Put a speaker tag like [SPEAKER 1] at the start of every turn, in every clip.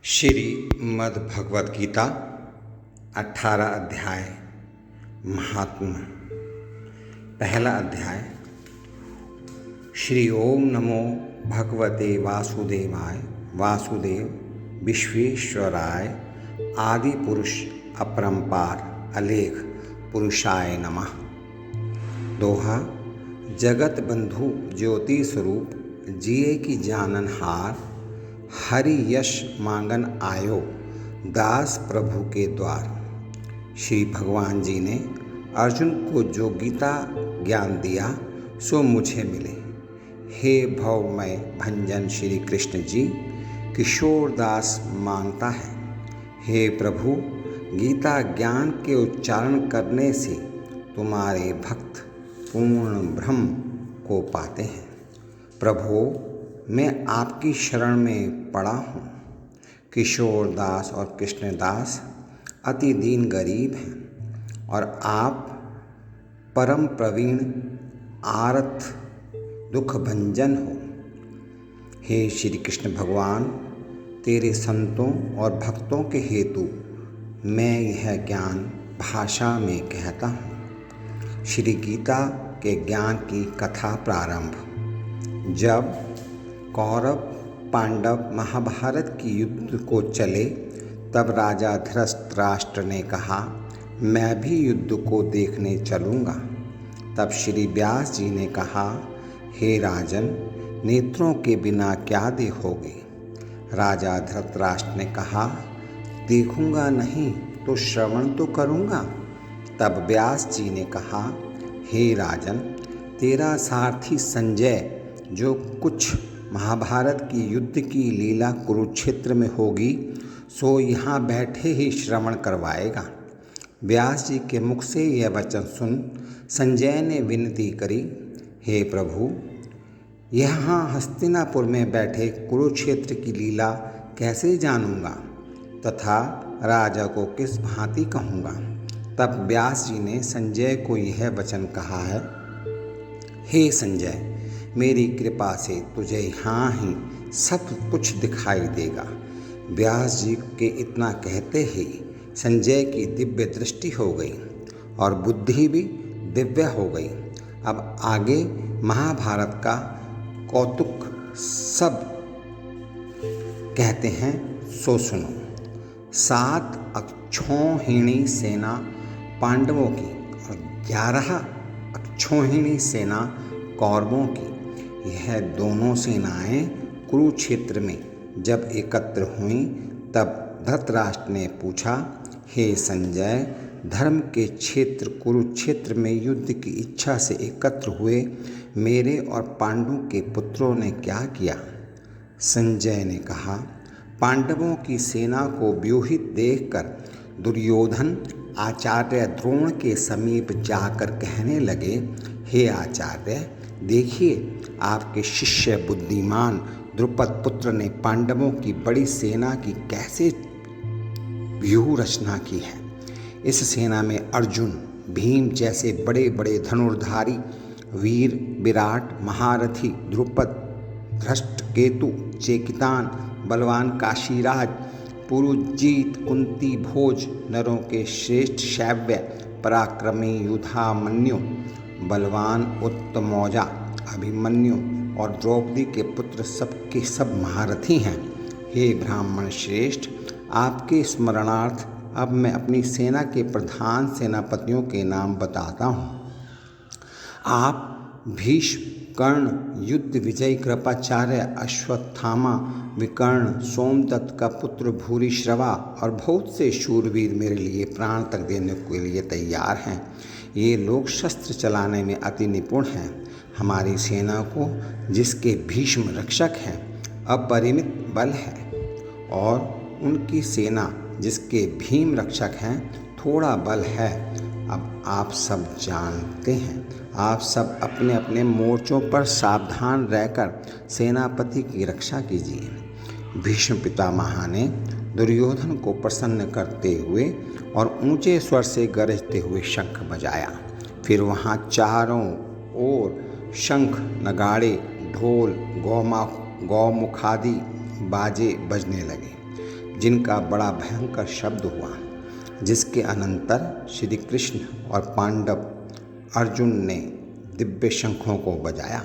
[SPEAKER 1] श्रीमद् भगवद गीता 18 अध्याय महात्म्य। पहला अध्याय। श्री ओम नमो भगवते वासुदेवाय। वासुदेव विश्वेश्वराय आदि पुरुष अपरंपार अलेख पुरुषाय नमः। दोहा। जगत बंधु ज्योति स्वरूप जिए की जाननहार, हरि यश मांगन आयो दास प्रभु के द्वार। श्री भगवान जी ने अर्जुन को जो गीता ज्ञान दिया सो मुझे मिले। हे भवमय भंजन श्री कृष्ण जी किशोर दास मांगता है। हे प्रभु, गीता ज्ञान के उच्चारण करने से तुम्हारे भक्त पूर्ण ब्रह्म को पाते हैं। प्रभु, मैं आपकी शरण में पड़ा हूँ। किशोर दास और कृष्णदास अति दीन गरीब हैं और आप परम प्रवीण आरत दुख भंजन हो। हे श्री कृष्ण भगवान, तेरे संतों और भक्तों के हेतु मैं यह ज्ञान भाषा में कहता हूँ। श्री गीता के ज्ञान की कथा प्रारंभ। जब कौरव पांडव महाभारत की युद्ध को चले तब राजा धृतराष्ट्र ने कहा, मैं भी युद्ध को देखने चलूँगा। तब श्री व्यास जी ने कहा, हे राजन, नेत्रों के बिना क्या देखोगे। राजा धृतराष्ट्र ने कहा, देखूँगा नहीं तो श्रवण तो करूँगा। तब व्यास जी ने कहा, हे राजन, तेरा सारथी संजय जो कुछ महाभारत की युद्ध की लीला कुरुक्षेत्र में होगी सो यहाँ बैठे ही श्रवण करवाएगा। व्यास जी के मुख से यह वचन सुन संजय ने विनती करी, हे प्रभु, यहाँ हस्तिनापुर में बैठे कुरुक्षेत्र की लीला कैसे जानूँगा तथा राजा को किस भांति कहूँगा। तब व्यास जी ने संजय को यह वचन कहा है, हे संजय, मेरी कृपा से तुझे यहाँ ही सब कुछ दिखाई देगा। व्यास जी के इतना कहते ही संजय की दिव्य दृष्टि हो गई और बुद्धि भी दिव्य हो गई। अब आगे महाभारत का कौतुक सब कहते हैं सो सुनो। 7 अक्षौहिणी सेना पांडवों की और 11 अक्षौहिणी सेना कौरवों की, यह दोनों सेनाएं कुरुक्षेत्र में जब एकत्र हुईं तब धृतराष्ट्र ने पूछा, हे संजय, धर्म के क्षेत्र कुरुक्षेत्र में युद्ध की इच्छा से एकत्र हुए मेरे और पांडु के पुत्रों ने क्या किया। संजय ने कहा, पांडवों की सेना को व्यूहित देखकर दुर्योधन आचार्य द्रोण के समीप जाकर कहने लगे, हे आचार्य, देखिए, आपके शिष्य बुद्धिमान द्रुपद पुत्र ने पांडवों की बड़ी सेना की कैसे व्यूह रचना की है। इस सेना में अर्जुन, भीम जैसे बड़े बड़े धनुर्धारी वीर, विराट महारथी द्रुपद, धृष्टकेतु, चेकितान, बलवान काशीराज, पुरुजीत, कुंती भोज, नरों के श्रेष्ठ शैव्य, पराक्रमी युधामन्यु, बलवान उत्तमौजा, अभिमन्यु और द्रौपदी के पुत्र सबके सब महारथी हैं। हे ब्राह्मण श्रेष्ठ, आपके स्मरणार्थ अब मैं अपनी सेना के प्रधान सेनापतियों के नाम बताता हूँ। आप भीष्म, कर्ण, युद्ध विजय कृपाचार्य, अश्वत्थामा, विकर्ण, सोमदत्त का पुत्र भूरिश्रवा और बहुत से शूरवीर मेरे लिए प्राण तक देने के लिए तैयार हैं। ये लोग शस्त्र चलाने में अति निपुण हैं। हमारी सेना को, जिसके भीष्म रक्षक हैं, अपरिमित बल है और उनकी सेना, जिसके भीम रक्षक हैं, थोड़ा बल है। अब आप सब जानते हैं, आप सब अपने अपने मोर्चों पर सावधान रहकर सेनापति की रक्षा कीजिए। भीष्म पितामह ने दुर्योधन को प्रसन्न करते हुए और ऊंचे स्वर से गरजते हुए शंख बजाया। फिर वहाँ चारों ओर शंख, नगाड़े, ढोल, गौमुखादि बाजे बजने लगे। जिनका बड़ा भयंकर शब्द हुआ, जिसके अनंतर श्री कृष्ण और पांडव अर्जुन ने दिव्य शंखों को बजाया।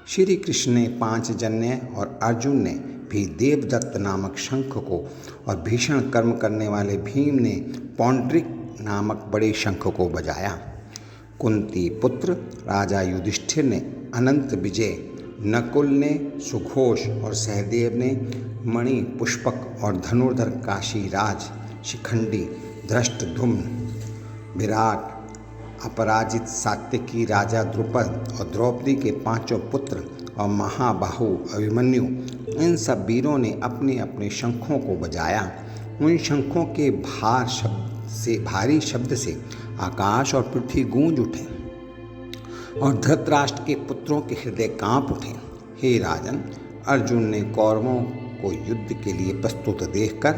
[SPEAKER 1] श्री कृष्ण ने 5 जन्य और अर्जुन ने भी देवदत्त नामक शंख को, और भीषण कर्म करने वाले भीम ने पौंड्रिक नामक बड़े शंख को बजाया। कुंती पुत्र राजा युधिष्ठिर ने अनंत विजय, नकुल ने सुघोष और सहदेव ने मणि पुष्पक और धनुर्धर काशीराज, शिखंडी, धृष्टद्युम्न, विराट, अपराजित सात्यकी राजा द्रुपद और द्रौपदी के 5 पुत्र और महाबाहु अभिमन्यु, इन सब वीरों ने अपने अपने शंखों को बजाया। उन शंखों के भारी शब्द से आकाश और पृथ्वी गूंज उठे और धृतराष्ट्र के पुत्रों के हृदय कांप उठे। हे राजन, अर्जुन ने कौरवों को युद्ध के लिए प्रस्तुत देखकर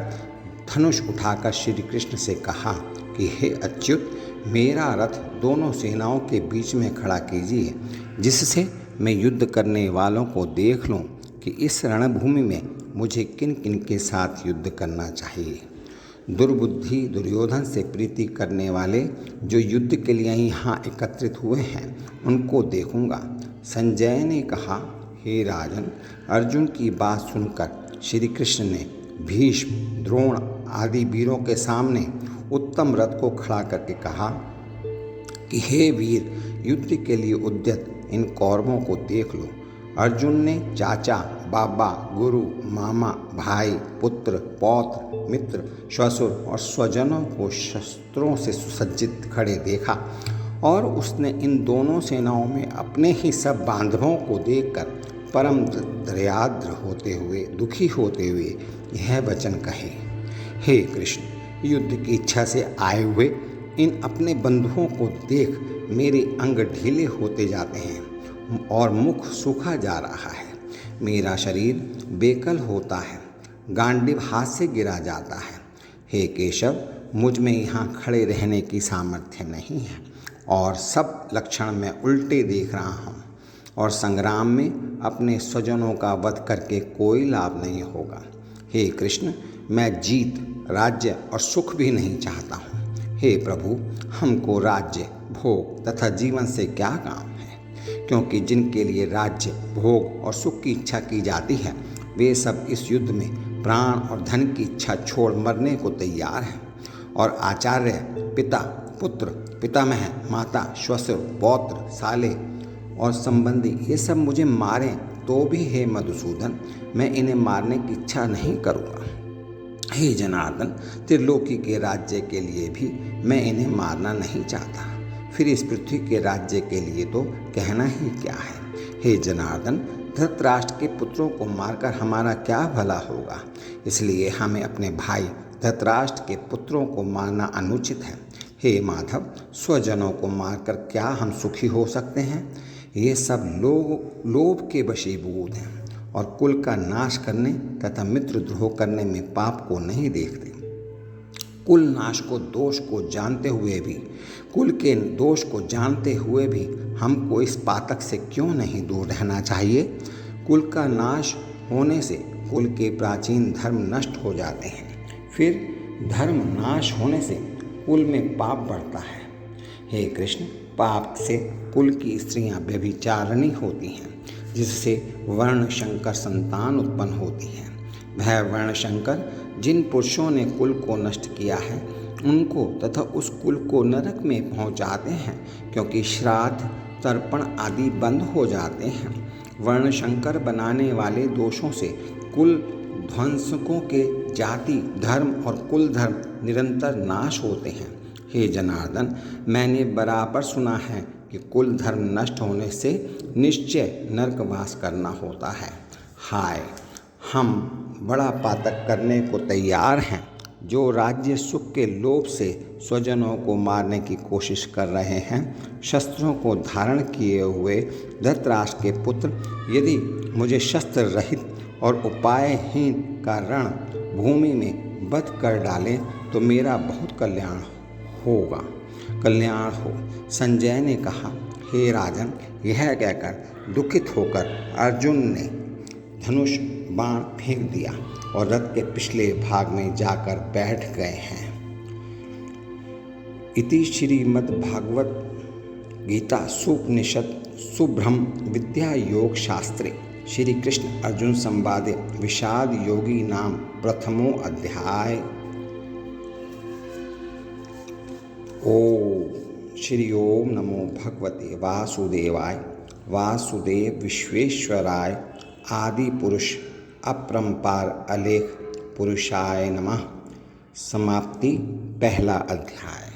[SPEAKER 1] धनुष उठाकर श्री कृष्ण से कहा कि हे अच्युत, मेरा रथ दोनों सेनाओं के बीच में खड़ा कीजिए, जिससे मैं युद्ध करने वालों को देख लूं कि इस रणभूमि में मुझे किन किन के साथ युद्ध करना चाहिए। दुर्बुद्धि दुर्योधन से प्रीति करने वाले जो युद्ध के लिए यहाँ एकत्रित हुए हैं, उनको देखूंगा। संजय ने कहा, हे राजन, अर्जुन की बात सुनकर श्री कृष्ण ने भीष्म, द्रोण आदि वीरों के सामने उत्तम रथ को खड़ा करके कहा कि हे वीर, युद्ध के लिए उद्यत इन कौरवों को देख लो। अर्जुन ने चाचा, बाबा, गुरु, मामा, भाई, पुत्र, पौत्र, मित्र, श्वशुर और स्वजनों को शस्त्रों से सुसज्जित खड़े देखा, और उसने इन दोनों सेनाओं में अपने ही सब बांधवों को देखकर परम दयाद्र होते हुए, दुखी होते हुए यह वचन कहे, हे कृष्ण, युद्ध की इच्छा से आए हुए इन अपने बंधुओं को देख मेरे अंग ढीले होते जाते हैं और मुख सूखा जा रहा है। मेरा शरीर बेकल होता है, गांडीव हाथ से गिरा जाता है। हे केशव, मुझ में यहाँ खड़े रहने की सामर्थ्य नहीं है और सब लक्षण मैं उल्टे देख रहा हूँ, और संग्राम में अपने स्वजनों का वध करके कोई लाभ नहीं होगा। हे कृष्ण, मैं जीत, राज्य और सुख भी नहीं चाहता हूँ। हे प्रभु, हमको राज्य, भोग तथा जीवन से क्या काम है, क्योंकि जिनके लिए राज्य, भोग और सुख की इच्छा की जाती है, वे सब इस युद्ध में प्राण और धन की इच्छा छोड़ मरने को तैयार हैं। और आचार्य, पिता, पुत्र, पितामह, माता, श्वशुर, पौत्र, साले और संबंधी, ये सब मुझे मारें तो भी हे मधुसूदन, मैं इन्हें मारने की इच्छा नहीं करूँगा। हे जनार्दन, त्रिलोकी के राज्य के लिए भी मैं इन्हें मारना नहीं चाहता, फिर इस पृथ्वी के राज्य के लिए तो कहना ही क्या है। हे जनार्दन, धृतराष्ट्र के पुत्रों को मारकर हमारा क्या भला होगा, इसलिए हमें अपने भाई धृतराष्ट्र के पुत्रों को मारना अनुचित है। हे माधव, स्वजनों को मारकर क्या हम सुखी हो सकते हैं? ये सब लोभ के वशीभूत हैं और कुल का नाश करने तथा मित्रद्रोह करने में पाप को नहीं देखते। कुल नाश को दोष को जानते हुए भी, कुल के दोष को जानते हुए भी हमको इस पातक से क्यों नहीं दूर रहना चाहिए? कुल का नाश होने से कुल के प्राचीन धर्म नष्ट हो जाते हैं, फिर धर्म नाश होने से कुल में पाप बढ़ता है। हे कृष्ण, पाप से कुल की स्त्रियां व्यभिचारिणी होती हैं, जिससे वर्ण शंकर संतान उत्पन्न होती है। वह वर्ण शंकर जिन पुरुषों ने कुल को नष्ट किया है, उनको तथा उस कुल को नरक में पहुंचाते हैं, क्योंकि श्राद्ध, तर्पण आदि बंद हो जाते हैं। वर्ण शंकर बनाने वाले दोषों से कुल ध्वंसकों के जाति, धर्म और कुल धर्म निरंतर नाश होते हैं। हे जनार्दन, मैंने बराबर सुना है कि कुल धर्म नष्ट होने से निश्चय नरकवास करना होता है। हाय, हम बड़ा पातक करने को तैयार हैं, जो राज्य सुख के लोभ से स्वजनों को मारने की कोशिश कर रहे हैं। शस्त्रों को धारण किए हुए धृतराष्ट्र के पुत्र यदि मुझे शस्त्र रहित और उपायहीन का रण भूमि में वध कर डालें तो मेरा बहुत कल्याण हो। संजय ने कहा, हे राजन, यह कहकर दुखित होकर अर्जुन ने धनुष बाण फेंक दिया और रथ के पिछले भाग में जाकर बैठ गए हैं। इति श्रीमद्भागवत गीता सूपनिषद सुब्रह्म विद्या योग शास्त्रे श्री कृष्ण अर्जुन संवादे विषाद योगी नाम प्रथमो अध्याय। ओम श्री ओम नमो भगवते वासुदेवाय वासुदेव विश्वेश्वराय आदि पुरुष अपरंपार अलेख पुरुषाय नमः। समाप्ति। पहला अध्याय।